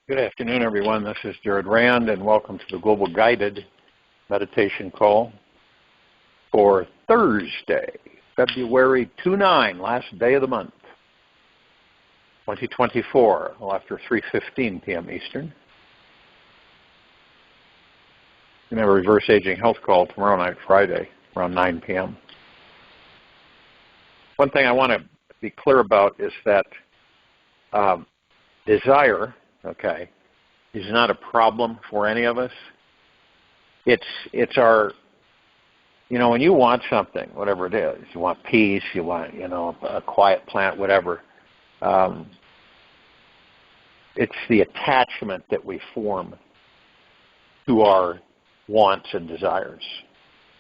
Good afternoon, everyone. This is Jared Rand, and welcome to the Global Guided Meditation Call for Thursday, February 29, last day of the month, 2024, after 3:15 p.m. Eastern. We have a reverse aging health call tomorrow night, Friday, around 9 p.m. One thing I want to be clear about is that desire, is not a problem for any of us. It's our, when you want something, whatever it is, you want peace, you want, a quiet plant, whatever, it's the attachment that we form to our wants and desires.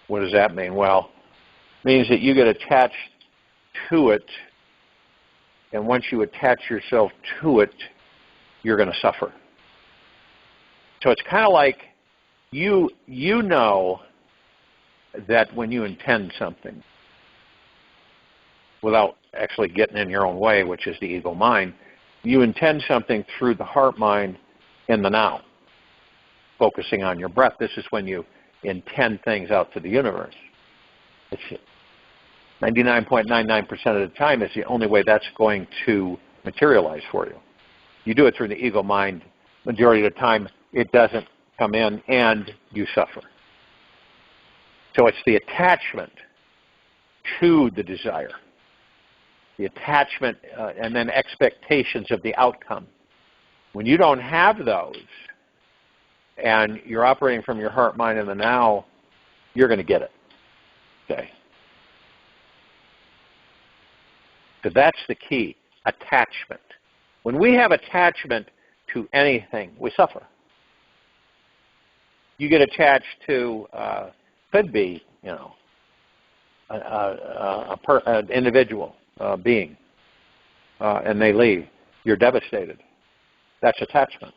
What does that mean? Well, it means that you get attached to it, and once you attach yourself to it, you're going to suffer. So it's kind of like you know that when you intend something, without actually getting in your own way, which is the ego mind, you intend something through the heart mind in the now, focusing on your breath. This is when you intend things out to the universe. It's 99.99% of the time is the only way that's going to materialize for you. You do it through the ego mind. Majority of the time, it doesn't come in, and you suffer. So it's the attachment to the desire, the attachment, and then expectations of the outcome. When you don't have those, and you're operating from your heart, mind, and the now, you're going to get it. Okay. So that's the key, attachment. When we have attachment to anything, we suffer. You get attached to, could be, an individual being, and they leave. You're devastated. That's attachment.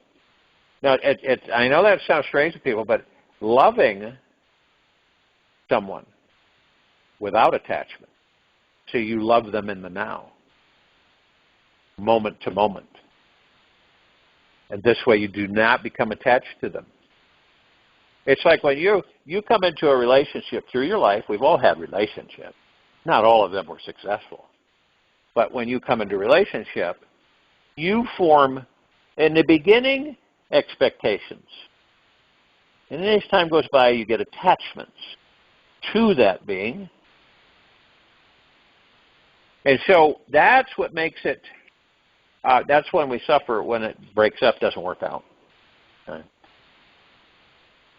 Now, I know that sounds strange to people, but loving someone without attachment, so you love them in the now, moment to moment. And this way you do not become attached to them. It's like when you come into a relationship through your life. We've all had relationships. Not all of them were successful. But when you come into a relationship, you form, in the beginning, expectations. And as time goes by, you get attachments to that being. And so that's what makes it, that's when we suffer, when it breaks up, doesn't work out. Okay.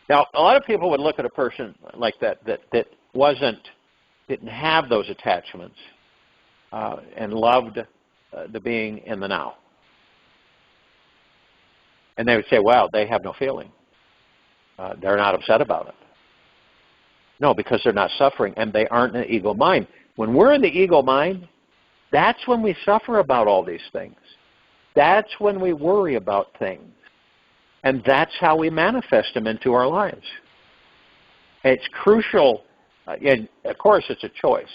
Now, a lot of people would look at a person like that didn't have those attachments and loved the being in the now. And they would say, wow, they have no feeling. They're not upset about it. No, because they're not suffering, and they aren't in the ego mind. When we're in the ego mind, that's when we suffer about all these things. That's when we worry about things. And that's how we manifest them into our lives. It's crucial, and of course it's a choice,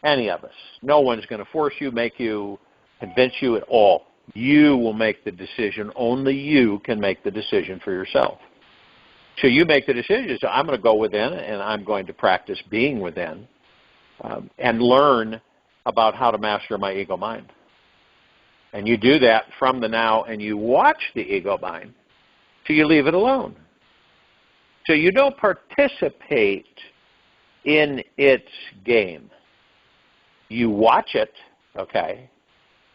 any of us. No one's going to force you, make you, convince you at all. You will make the decision. Only you can make the decision for yourself. So you make the decision. So I'm going to go within, and I'm going to practice being within and learn about how to master my ego mind. And you do that from the now, and you watch the ego mind. So you leave it alone. So you don't participate in its game. You watch it, okay?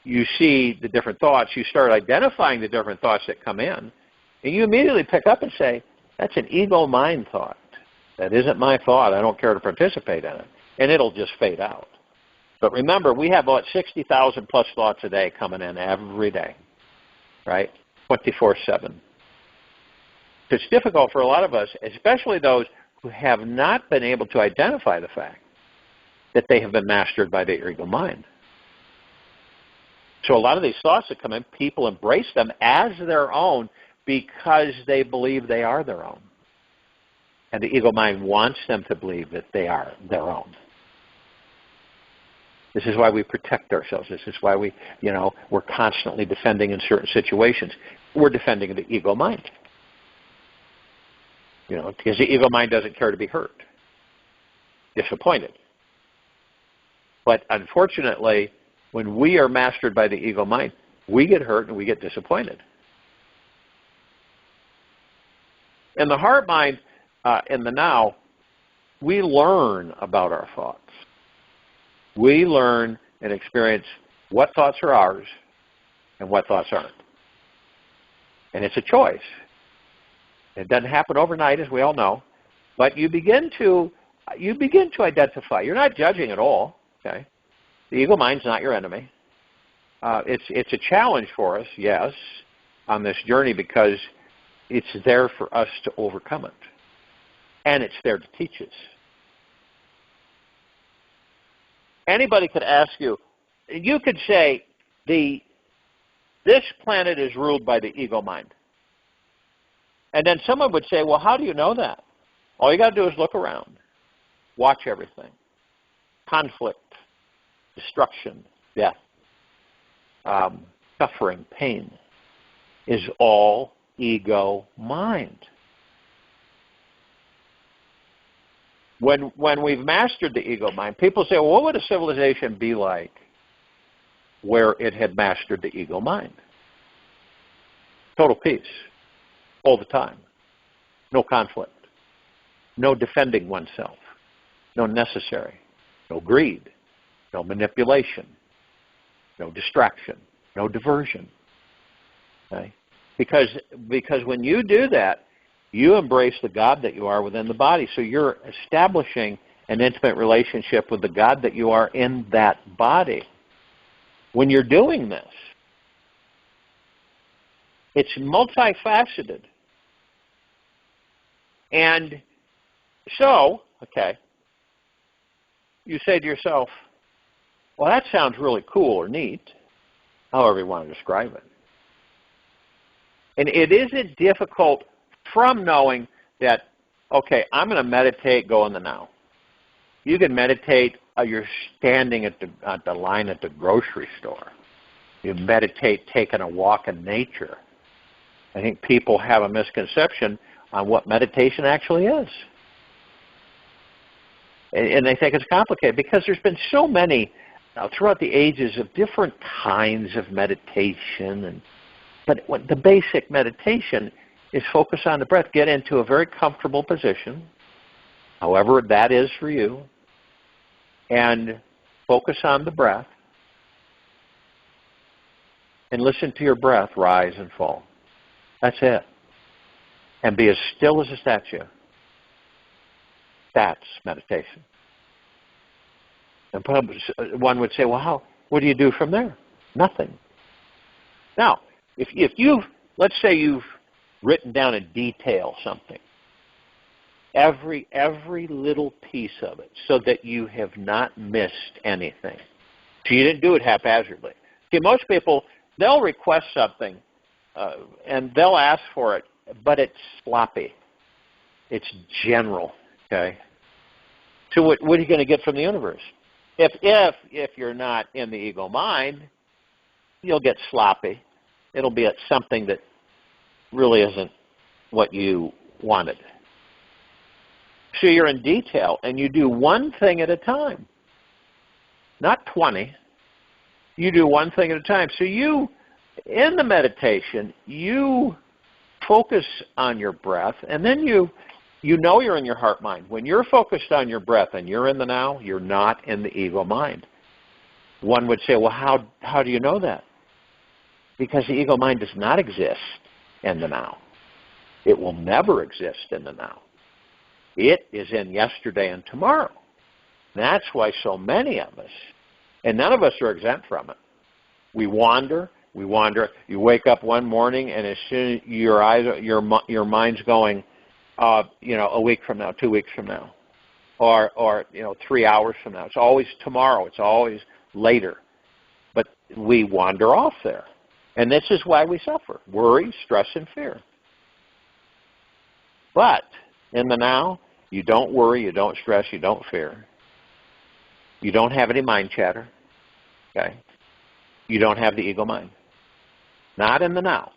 You see the different thoughts. You start identifying the different thoughts that come in. And you immediately pick up and say, that's an ego mind thought. That isn't my thought. I don't care to participate in it. And it'll just fade out. But remember, we have about 60,000 plus thoughts a day coming in every day, right? 24/7. It's difficult for a lot of us, especially those who have not been able to identify the fact that they have been mastered by the ego mind. So a lot of these thoughts that come in, people embrace them as their own because they believe they are their own. And the ego mind wants them to believe that they are their own. This is why we protect ourselves. This is why we're constantly defending in certain situations. we're defending the ego mind. Because the ego mind doesn't care to be hurt, disappointed. But unfortunately, when we are mastered by the ego mind, we get hurt and we get disappointed. In the heart mind, in the now, we learn about our thoughts. We learn and experience what thoughts are ours and what thoughts aren't. And it's a choice. It doesn't happen overnight, as we all know, but you begin to identify. You're not judging at all. Okay, the ego mind's not your enemy. It's a challenge for us, yes, on this journey because it's there for us to overcome it, and it's there to teach us. Anybody could ask you. You could say this planet is ruled by the ego mind. And then someone would say, well, how do you know that? All you got to do is look around. Watch everything. Conflict, destruction, death, suffering, pain is all ego mind. When we've mastered the ego mind, people say, well, what would a civilization be like where it had mastered the ego mind? Total peace. All the time. No conflict. No defending oneself. No necessary. No greed. No manipulation. No distraction. No diversion. Okay? Because when you do that, you embrace the God that you are within the body. So you're establishing an intimate relationship with the God that you are in that body. When you're doing this, it's multifaceted. And so, okay, you say to yourself, well, that sounds really cool or neat, however you want to describe it. And it isn't difficult from knowing that, okay, I'm going to meditate, go in the now. You can meditate, you're standing at the line at the grocery store. You meditate taking a walk in nature. I think people have a misconception on what meditation actually is. And they think it's complicated because there's been so many throughout the ages of different kinds of meditation. But the basic meditation is focus on the breath. Get into a very comfortable position, however that is for you, and focus on the breath. And listen to your breath rise and fall. That's it. And be as still as a statue. That's meditation. And one would say, well, what do you do from there? Nothing. Now, if you've, let's say you've written down in detail something, every little piece of it, so that you have not missed anything. So you didn't do it haphazardly. See, most people, they'll request something, and they'll ask for it, but it's sloppy. It's general, okay? So what are you going to get from the universe? If you're not in the ego mind, you'll get sloppy. It'll be at something that really isn't what you wanted. So you're in detail, and you do one thing at a time, not 20. You do one thing at a time. So you, in the meditation, you focus on your breath, and then you know you're in your heart mind. When you're focused on your breath and you're in the now, you're not in the ego mind. One would say, well, how do you know that? Because the ego mind does not exist in the now. It will never exist in the now. It is in yesterday and tomorrow. And that's why so many of us, and none of us are exempt from it. We wander. You wake up one morning, and as soon as your mind's going, a week from now, 2 weeks from now, or 3 hours from now. It's always tomorrow. It's always later. But we wander off there. And this is why we suffer. Worry, stress, and fear. But in the now, you don't worry, you don't stress, you don't fear. You don't have any mind chatter. Okay? You don't have the ego mind. Not in the now.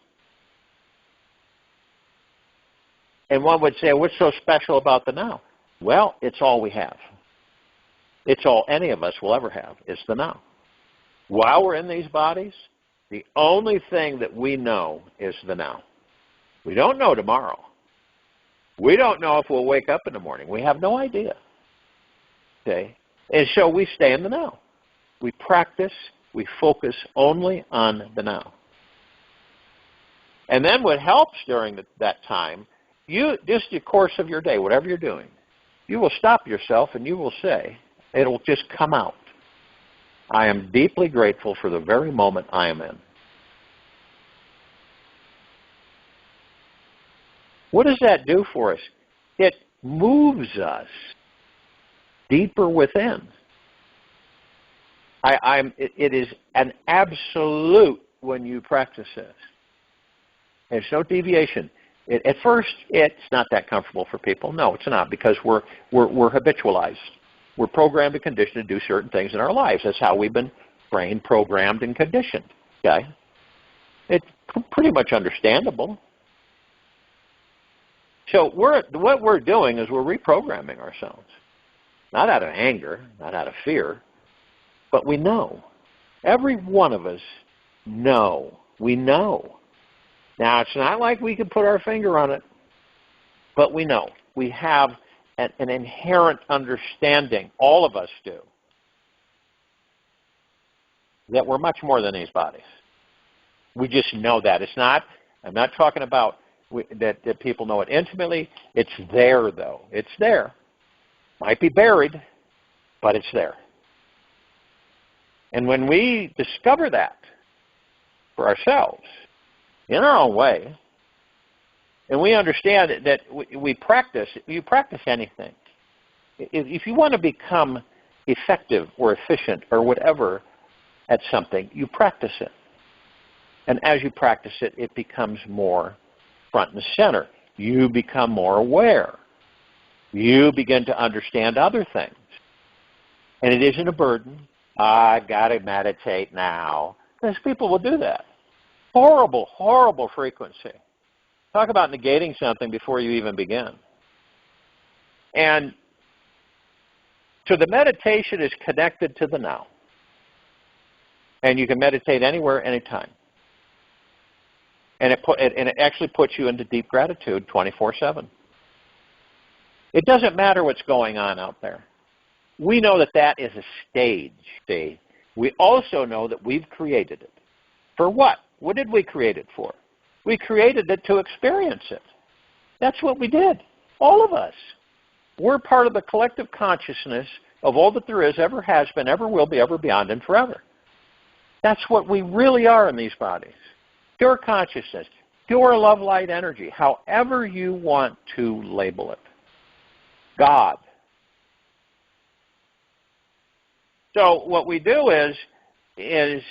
And one would say, what's so special about the now? Well, it's all we have. It's all any of us will ever have. It's the now. While we're in these bodies, the only thing that we know is the now. We don't know tomorrow. We don't know if we'll wake up in the morning. We have no idea. Okay? And so we stay in the now. We practice, we focus only on the now. And then what helps during that time, just the course of your day, whatever you're doing, you will stop yourself and you will say, it'll just come out. I am deeply grateful for the very moment I am in. What does that do for us? It moves us deeper within. It is an absolute when you practice this. There's no deviation. At first, it's not that comfortable for people. No, it's not, because we're habitualized. We're programmed and conditioned to do certain things in our lives. That's how we've been trained, programmed, and conditioned. Okay? It's pretty much understandable. So what we're doing is we're reprogramming ourselves. Not out of anger, not out of fear, but we know. Every one of us know. We know. Now, it's not like we can put our finger on it, but we know. We have an inherent understanding, all of us do, that we're much more than these bodies. We just know that. I'm not talking about that people know it intimately. It's there, though. It's there. Might be buried, but it's there. And when we discover that for ourselves, in our own way, and we understand that we practice, you practice anything. If you want to become effective or efficient or whatever at something, you practice it. And as you practice it, it becomes more front and center. You become more aware. You begin to understand other things. And it isn't a burden. I've got to meditate now. Because people will do that. Horrible, horrible frequency. Talk about negating something before you even begin. And so the meditation is connected to the now. And you can meditate anywhere, anytime. And it actually puts you into deep gratitude 24/7. It doesn't matter what's going on out there. We know that is a stage. See? We also know that we've created it. For what? What did we create it for? We created it to experience it. That's what we did. All of us. We're part of the collective consciousness of all that there is, ever has been, ever will be, ever beyond, and forever. That's what we really are in these bodies. Pure consciousness, pure love, light, energy, however you want to label it. God. So what we do is,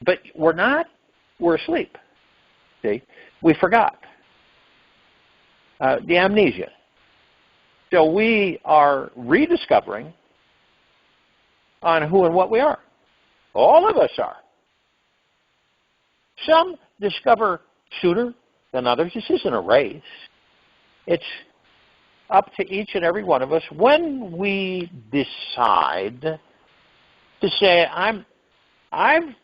but we're asleep. See? We forgot. The amnesia. So we are rediscovering on who and what we are. All of us are. Some discover sooner than others. This isn't a race. It's up to each and every one of us when we decide to say, I've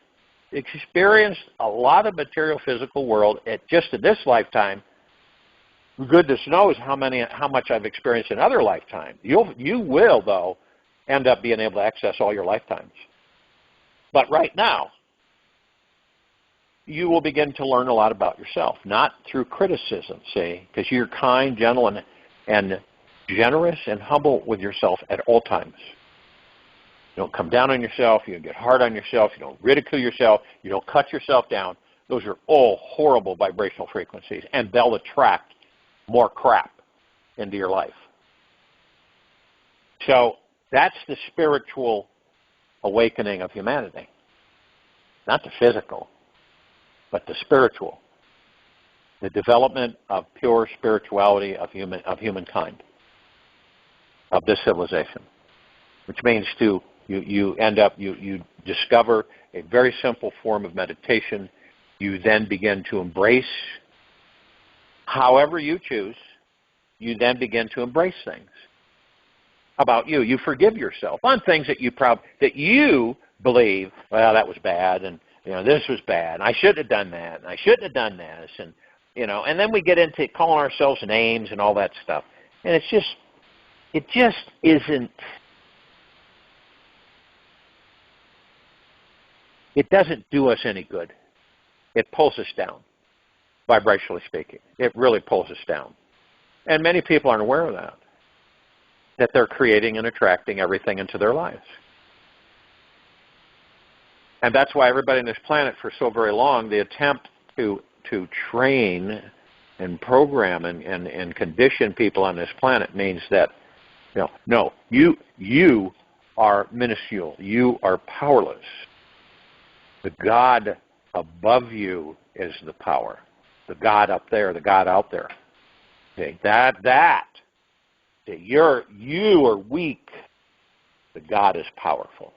experienced a lot of material physical world just in this lifetime. Goodness knows how much I've experienced in other lifetimes. You will, though, end up being able to access all your lifetimes. But right now, you will begin to learn a lot about yourself, not through criticism, see, because you're kind, gentle, and generous and humble with yourself at all times. You don't come down on yourself. You don't get hard on yourself. You don't ridicule yourself. You don't cut yourself down. Those are all horrible vibrational frequencies, and they'll attract more crap into your life. So that's the spiritual awakening of humanity. Not the physical, but the spiritual. The development of pure spirituality of humankind, of this civilization. Which means you discover a very simple form of meditation. You then begin to embrace, however you choose, you then begin to embrace things about you. You forgive yourself on things that you believe, well, that was bad, and this was bad, and I shouldn't have done that, and I shouldn't have done this, and and then we get into calling ourselves names and all that stuff, and it just isn't. It doesn't do us any good. It pulls us down, vibrationally speaking. It really pulls us down, and many people aren't aware of that they're creating and attracting everything into their lives. And that's why everybody on this planet for so very long, the attempt to train and program and condition people on this planet means that, no, you are minuscule. You are powerless. The God above you is the power. The God up there, the God out there. Okay, you are weak. The God is powerful.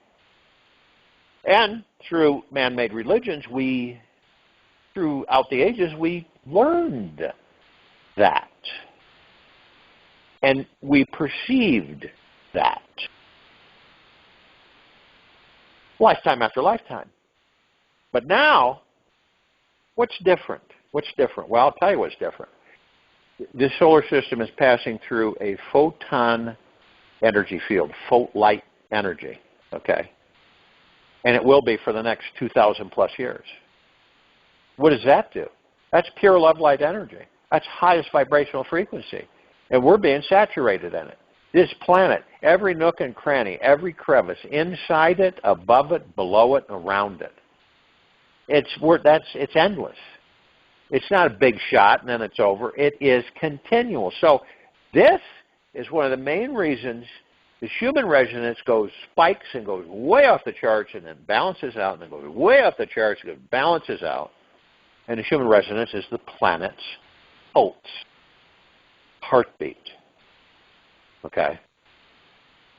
And through man-made religions, throughout the ages, we learned that. And we perceived that. Lifetime after lifetime. But now, what's different? What's different? Well, I'll tell you what's different. This solar system is passing through a photon energy field, light energy, okay? And it will be for the next 2,000 plus years. What does that do? That's pure love light energy. That's highest vibrational frequency. And we're being saturated in it. This planet, every nook and cranny, every crevice, inside it, above it, below it, around it. It's endless. It's not a big shot and then it's over. It is continual. So this is one of the main reasons the Schumann resonance spikes and goes way off the charts and then balances out and then goes way off the charts and balances out. And the Schumann resonance is the planet's pulse, heartbeat. Okay?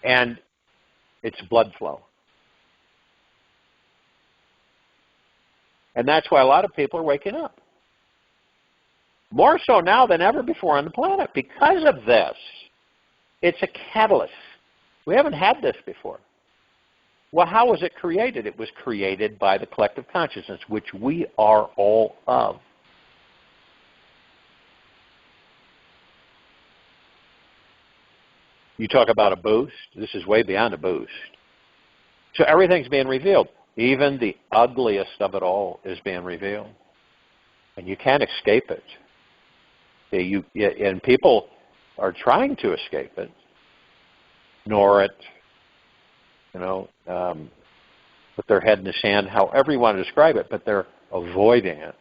And it's blood flow. And that's why a lot of people are waking up. More so now than ever before on the planet because of this. It's a catalyst. We haven't had this before. Well, how was it created? It was created by the collective consciousness, which we are all of. You talk about a boost. This is way beyond a boost. So everything's being revealed. Even the ugliest of it all is being revealed. And you can't escape it. And people are trying to escape it, ignore it, put their head in the sand, however you want to describe it, but they're avoiding it.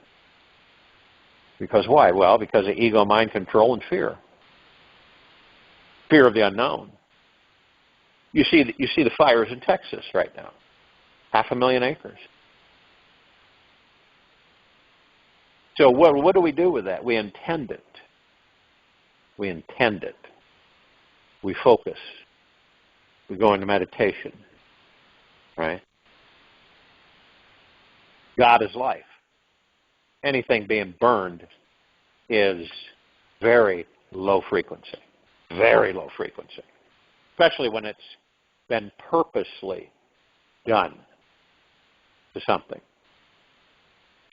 Because why? Well, because of ego, mind control, and fear. Fear of the unknown. You see the fires in Texas right now. 500,000 acres. So what do we do with that? We intend it. We intend it. We focus. We go into meditation. Right? God is life. Anything being burned is very low frequency. Very low frequency. Especially when it's been purposely done to something.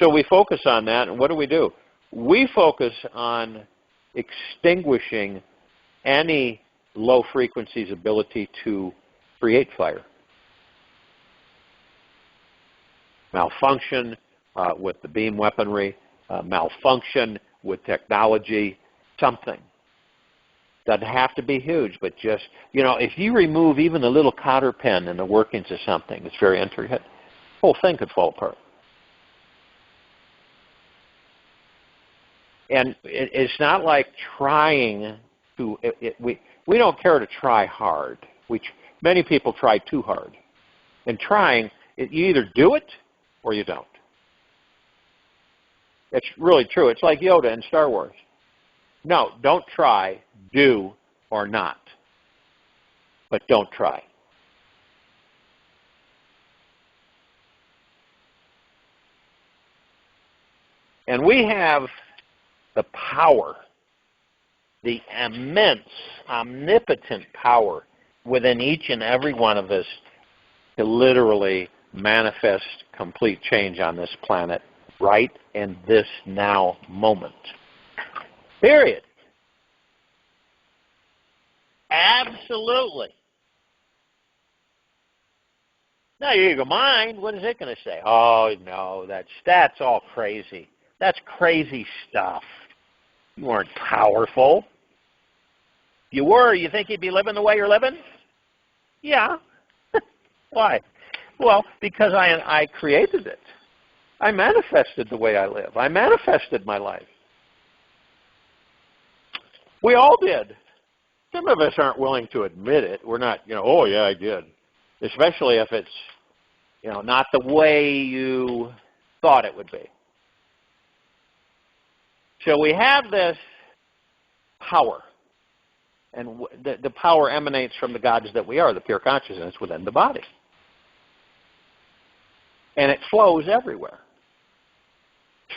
So we focus on that, and what do? We focus on extinguishing any low frequency's ability to create fire. Malfunction with the beam weaponry, malfunction with technology, something. Doesn't have to be huge, but just, if you remove even a little cotter pen in the workings of something that's very intricate, the whole thing could fall apart. And it's not like trying to, we don't care to try hard. Many people try too hard. And trying, you either do it or you don't. It's really true. It's like Yoda in Star Wars. No, don't try, do or not. But don't try. And we have the power the immense, omnipotent power within each and every one of us to literally manifest complete change on this planet right in this now moment. Period. Absolutely. Now, your ego mind, what is it going to say? Oh, no, that's all crazy. That's crazy stuff. You weren't powerful. If you were, you think you'd be living the way you're living? Yeah. Why? Well, because I created it. I manifested the way I live. I manifested my life. We all did. Some of us aren't willing to admit it. We're not, oh, yeah, I did. Especially if it's, not the way you thought it would be. So we have this power. And the power emanates from the gods that we are, the pure consciousness within the body. And it flows everywhere,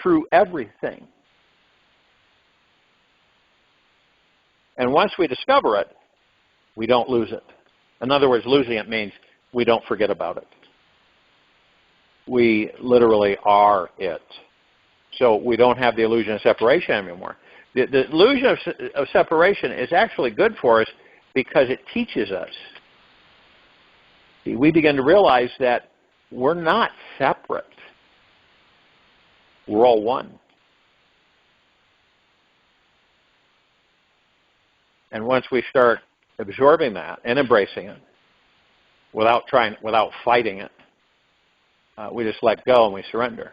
through everything. And once we discover it, we don't lose it. In other words, losing it means we don't forget about it. We literally are it. So we don't have the illusion of separation anymore. The illusion of separation is actually good for us because it teaches us. See, we begin to realize that we're not separate. We're all one. And once we start absorbing that and embracing it, without fighting it, we just let go and we surrender.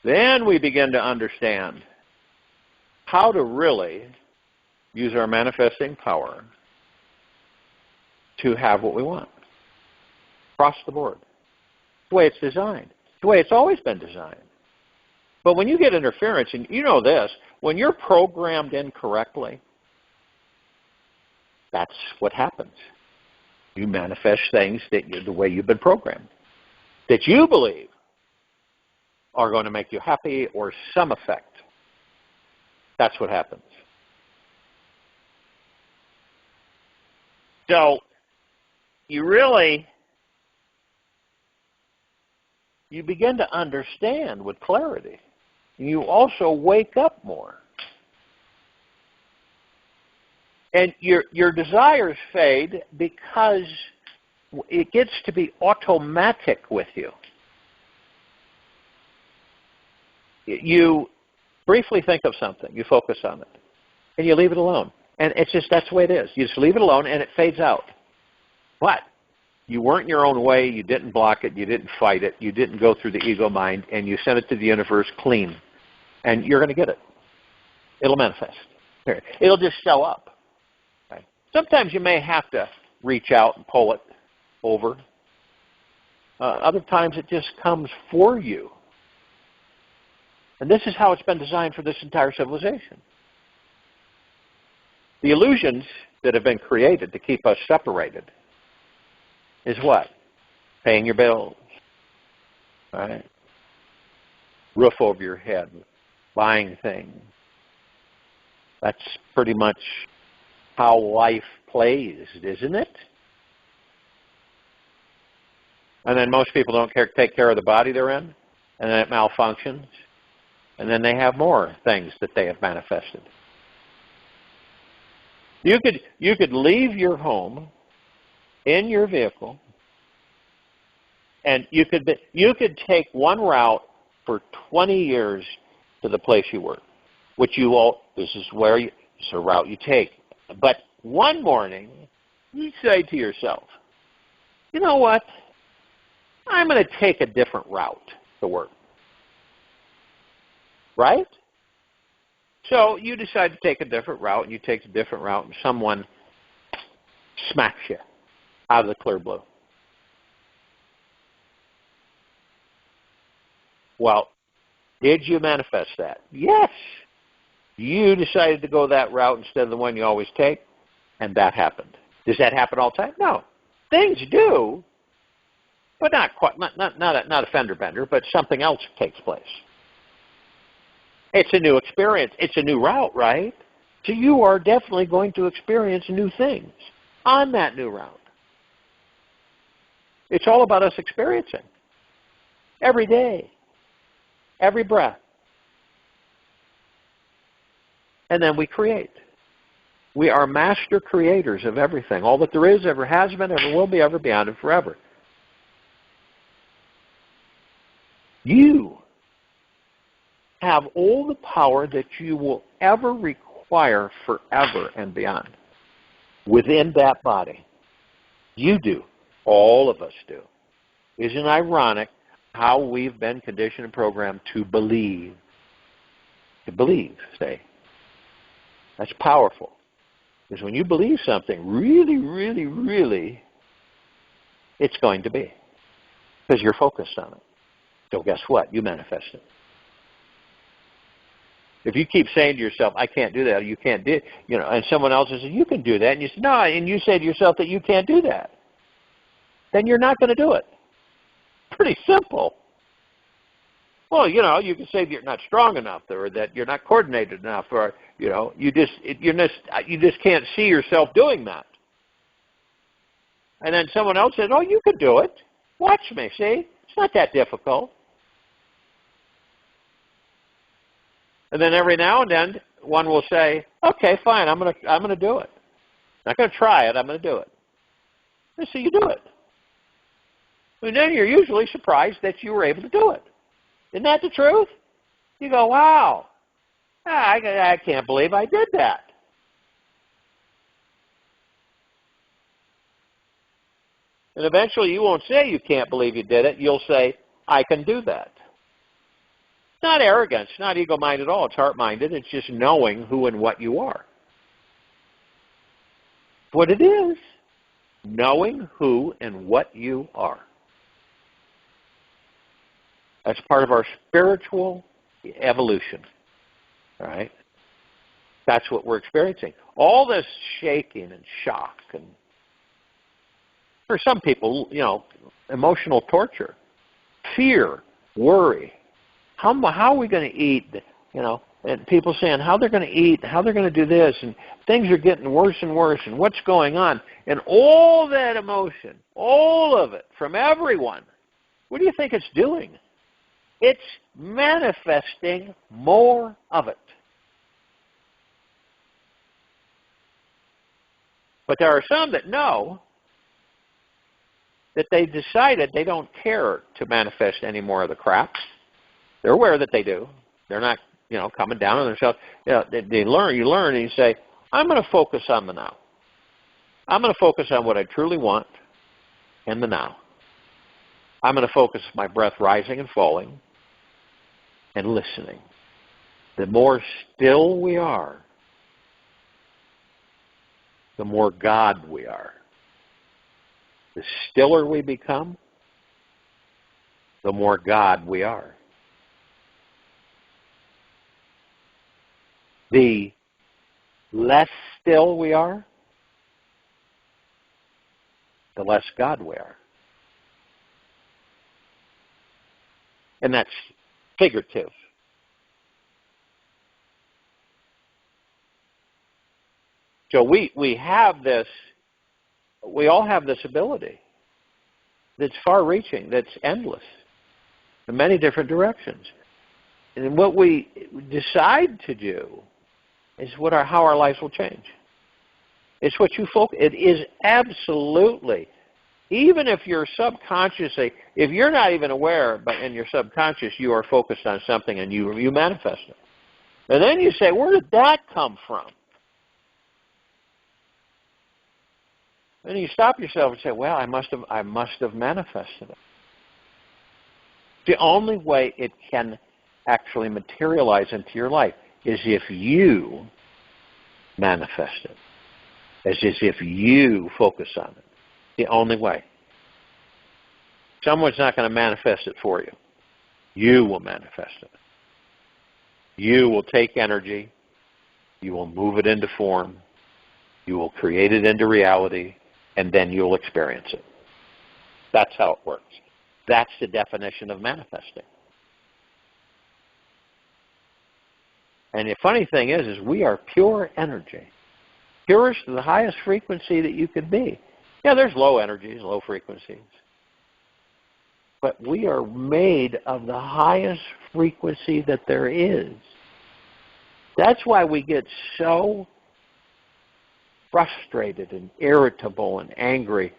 Then we begin to understand how to really use our manifesting power to have what we want. Across the board. The way it's designed. The way it's always been designed. But when you get interference, and you know this, when you're programmed incorrectly, that's what happens. You manifest things the way you've been programmed, that you believe are going to make you happy or some effect. That's what happens. So you begin to understand with clarity. You also wake up more. And your desires fade because it gets to be automatic with you. You briefly think of something, you focus on it, and you leave it alone. And it's just, that's the way it is. You just leave it alone and it fades out. But you weren't your own way, you didn't block it, you didn't fight it, you didn't go through the ego mind, and you sent it to the universe clean. And you're going to get it. It'll manifest. It'll just show up. Okay? Sometimes you may have to reach out and pull it over. Other times it just comes for you. And this is how it's been designed for this entire civilization. The illusions that have been created to keep us separated is what? Paying your bills, right? Roof over your head, buying things. That's pretty much how life plays, isn't it? And then most people don't take care of the body they're in, and then it malfunctions, and then they have more things that they have manifested. You could leave your home in your vehicle, and you could take one route for 20 years to the place you work, this is a route you take. But one morning, you say to yourself, you know what? I'm going to take a different route to work. Right? So you decide to take a different route, and you take a different route, and someone smacks you out of the clear blue. Well, did you manifest that? Yes. You decided to go that route instead of the one you always take, and that happened. Does that happen all the time? No. Things do, but not a fender bender, but something else takes place. It's a new experience. It's a new route, right? So you are definitely going to experience new things on that new route. It's all about us experiencing. Every day. Every breath. And then we create. We are master creators of everything. All that there is, ever has been, ever will be, ever beyond, and forever. You have all the power that you will ever require forever and beyond within that body. You do. All of us do. Isn't it ironic how we've been conditioned and programmed to believe? To believe, say. That's powerful. Because when you believe something really, really, really, it's going to be. Because you're focused on it. So guess what? You manifest it. If you keep saying to yourself, I can't do that, or you can't do, and someone else says, you can do that, and you say, no, and you say to yourself that you can't do that, then you're not going to do it. Pretty simple. Well, you can say that you're not strong enough, or that you're not coordinated enough, or you just can't see yourself doing that. And then someone else says, "Oh, you could do it. Watch me. See, it's not that difficult." And then every now and then, one will say, "Okay, fine. I'm gonna do it. I'm not gonna try it. I'm gonna do it." And so you do it. And then you're usually surprised that you were able to do it. Isn't that the truth? You go, wow, I can't believe I did that. And eventually you won't say you can't believe you did it. You'll say, I can do that. It's not arrogance. It's not ego-minded at all. It's heart-minded. It's just knowing who and what you are. What it is, knowing who and what you are. That's part of our spiritual evolution, all right? That's what we're experiencing. All this shaking and shock, and for some people, emotional torture, fear, worry. How are we going to eat? And people saying how they're going to eat, how they're going to do this, and things are getting worse and worse, and what's going on? And all that emotion, all of it, from everyone, what do you think it's doing? It's manifesting more of it. But there are some that know that they decided they don't care to manifest any more of the crap. They're aware that they do. They're not, coming down on themselves. They learn. You learn, and you say, I'm going to focus on the now. I'm going to focus on what I truly want in the now. I'm going to focus my breath rising and falling and listening. The more still we are, the more God we are. The stiller we become, the more God we are. The less still we are, the less God we are. And that's figurative. So we have this, we all have this ability that's far-reaching, that's endless, in many different directions. And what we decide to do is how our lives will change. It's what you focus. It is absolutely, even if you're subconsciously, if you're not even aware, but in your subconscious you are focused on something and you manifest it. And then you say, where did that come from? And you stop yourself and say, well, I must have manifested it. The only way it can actually materialize into your life is if you manifest it. As if you focus on it. The only way. Someone's not going to manifest it for you. You will manifest it. You will take energy. You will move it into form. You will create it into reality. And then you'll experience it. That's how it works. That's the definition of manifesting. And the funny thing is we are pure energy. Purest to the highest frequency that you could be. Yeah, there's low energies, low frequencies. But we are made of the highest frequency that there is. That's why we get so frustrated and irritable and angry,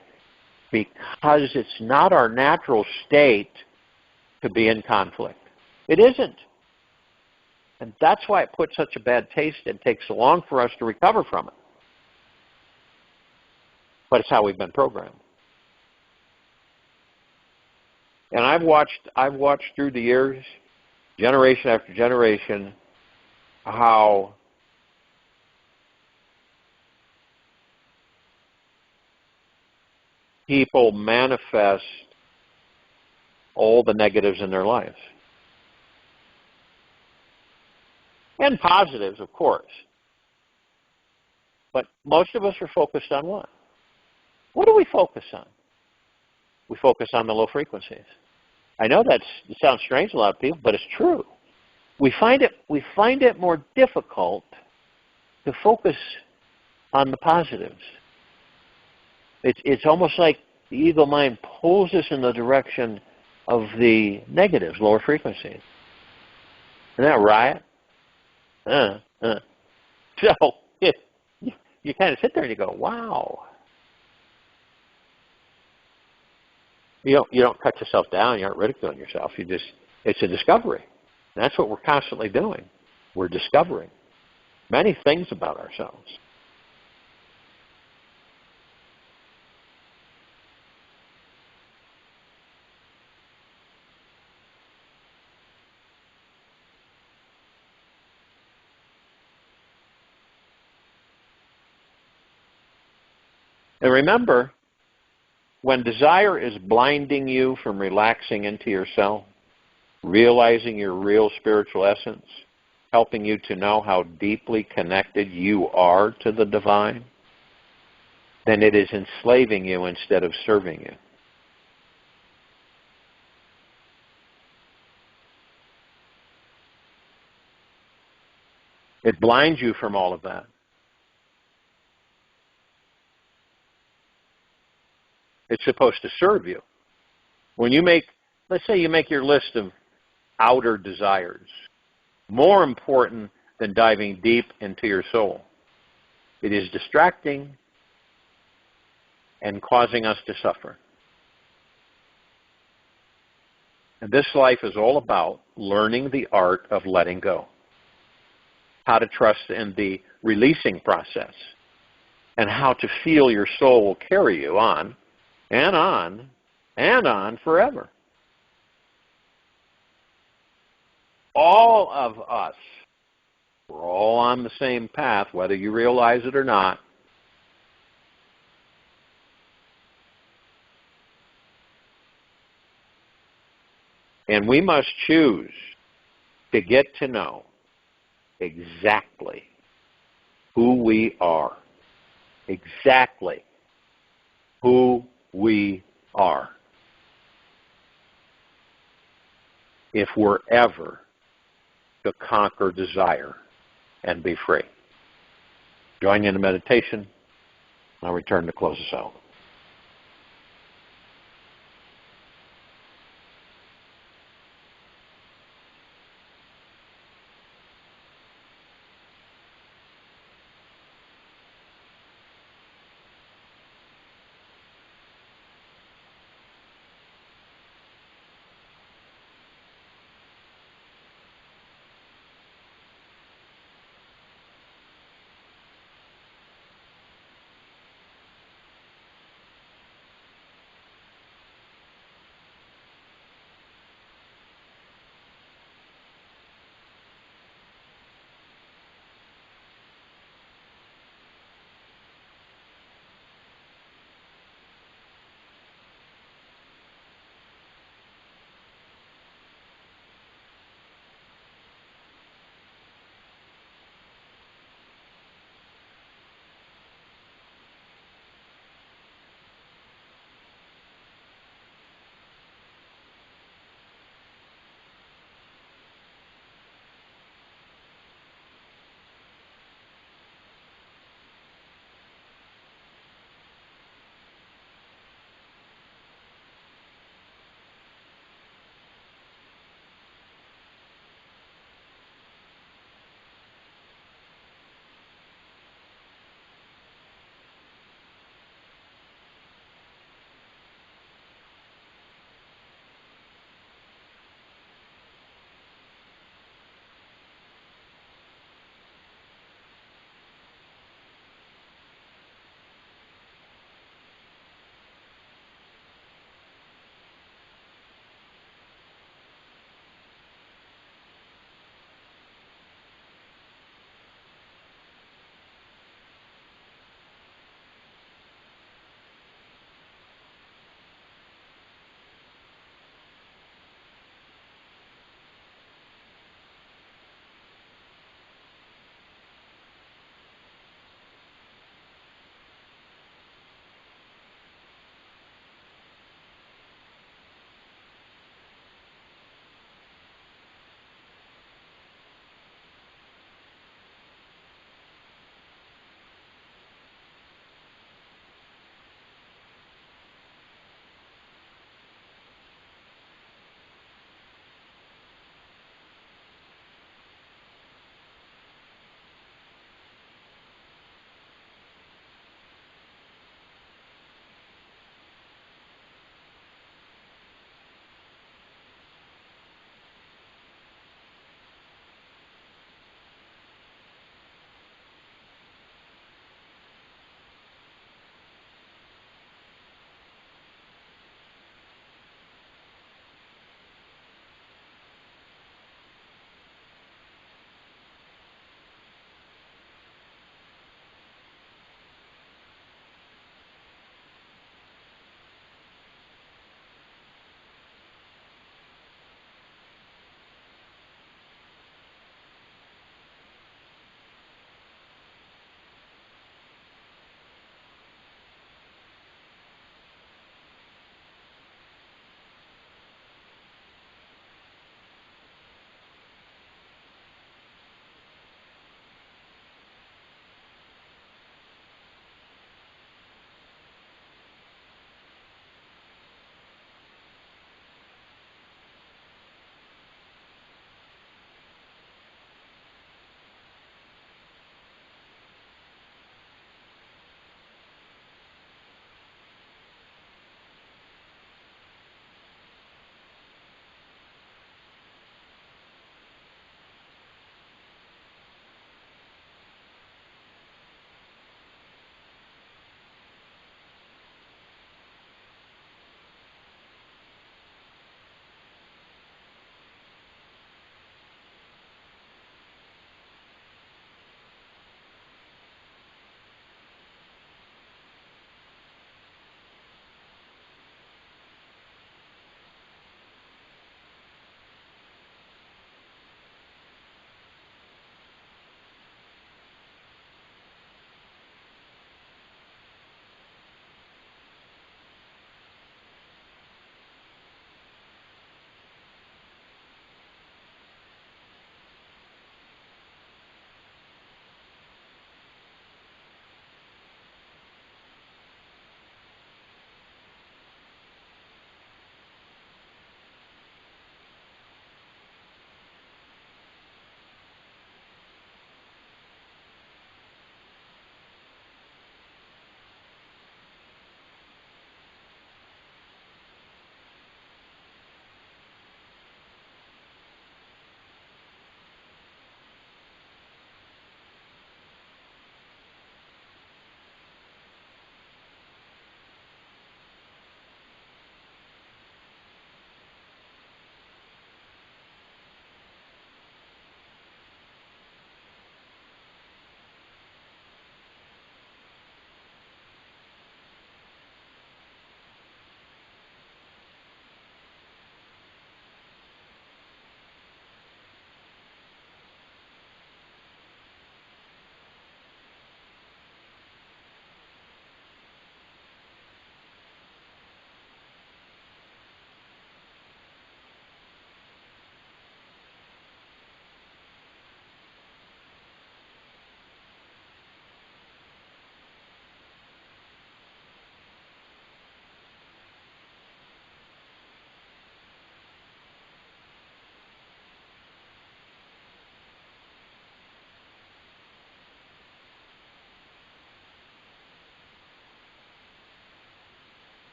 because it's not our natural state to be in conflict. It isn't. And that's why it puts such a bad taste and takes so long for us to recover from it. But it's how we've been programmed. And I've watched through the years, generation after generation, how people manifest all the negatives in their lives. And positives, of course. But most of us are focused on what? What do we focus on? We focus on the low frequencies. I know it sounds strange to a lot of people, but it's true. We find it more difficult to focus on the positives. It's almost like the ego mind pulls us in the direction of the negatives, lower frequencies. Isn't that right? So you kind of sit there and you go, wow. You don't cut yourself down. You aren't ridiculing yourself. It's a discovery. And that's what we're constantly doing. We're discovering many things about ourselves. And remember, when desire is blinding you from relaxing into yourself, realizing your real spiritual essence, helping you to know how deeply connected you are to the divine, then it is enslaving you instead of serving you. It blinds you from all of that. It's supposed to serve you. When you let's say you make your list of outer desires, more important than diving deep into your soul. It is distracting and causing us to suffer. And this life is all about learning the art of letting go, how to trust in the releasing process, and how to feel your soul will carry you on and on and on forever. All of us, we're all on the same path, whether you realize it or not. And we must choose to get to know exactly who we are. Exactly who we are. If we're ever to conquer desire and be free. Join you in the meditation. I'll return to close us out.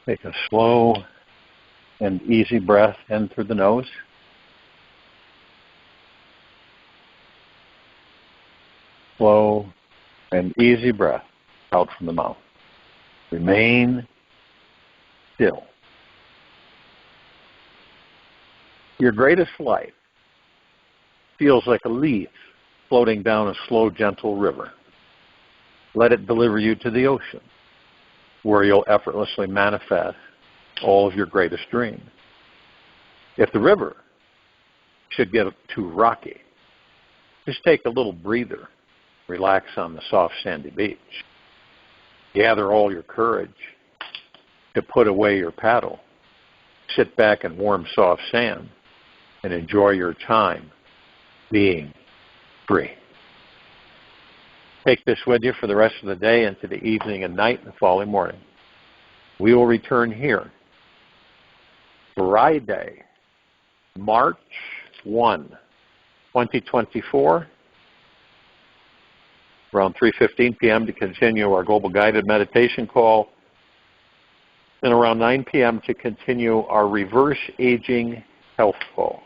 Take a slow and easy breath in through the nose. Slow and easy breath out from the mouth. Remain still. Your greatest life feels like a leaf floating down a slow, gentle river. Let it deliver you to the ocean, where you'll effortlessly manifest all of your greatest dreams. If the river should get too rocky, just take a little breather. Relax on the soft, sandy beach. Gather all your courage to put away your paddle. Sit back in warm, soft sand and enjoy your time being free. Take this with you for the rest of the day, into the evening and night and the following morning. We will return here Friday, March 1, 2024, around 3:15 p.m. to continue our Global Guided Meditation call, and around 9 p.m. to continue our Reverse Aging Health call.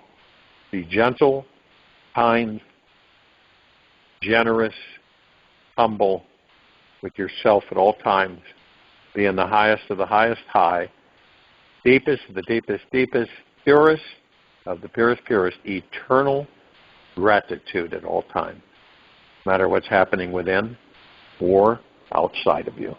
Be gentle, kind, generous, humble with yourself at all times. Be in the highest of the highest high, deepest of the deepest, deepest, purest of the purest, purest, eternal gratitude at all times, no matter what's happening within or outside of you.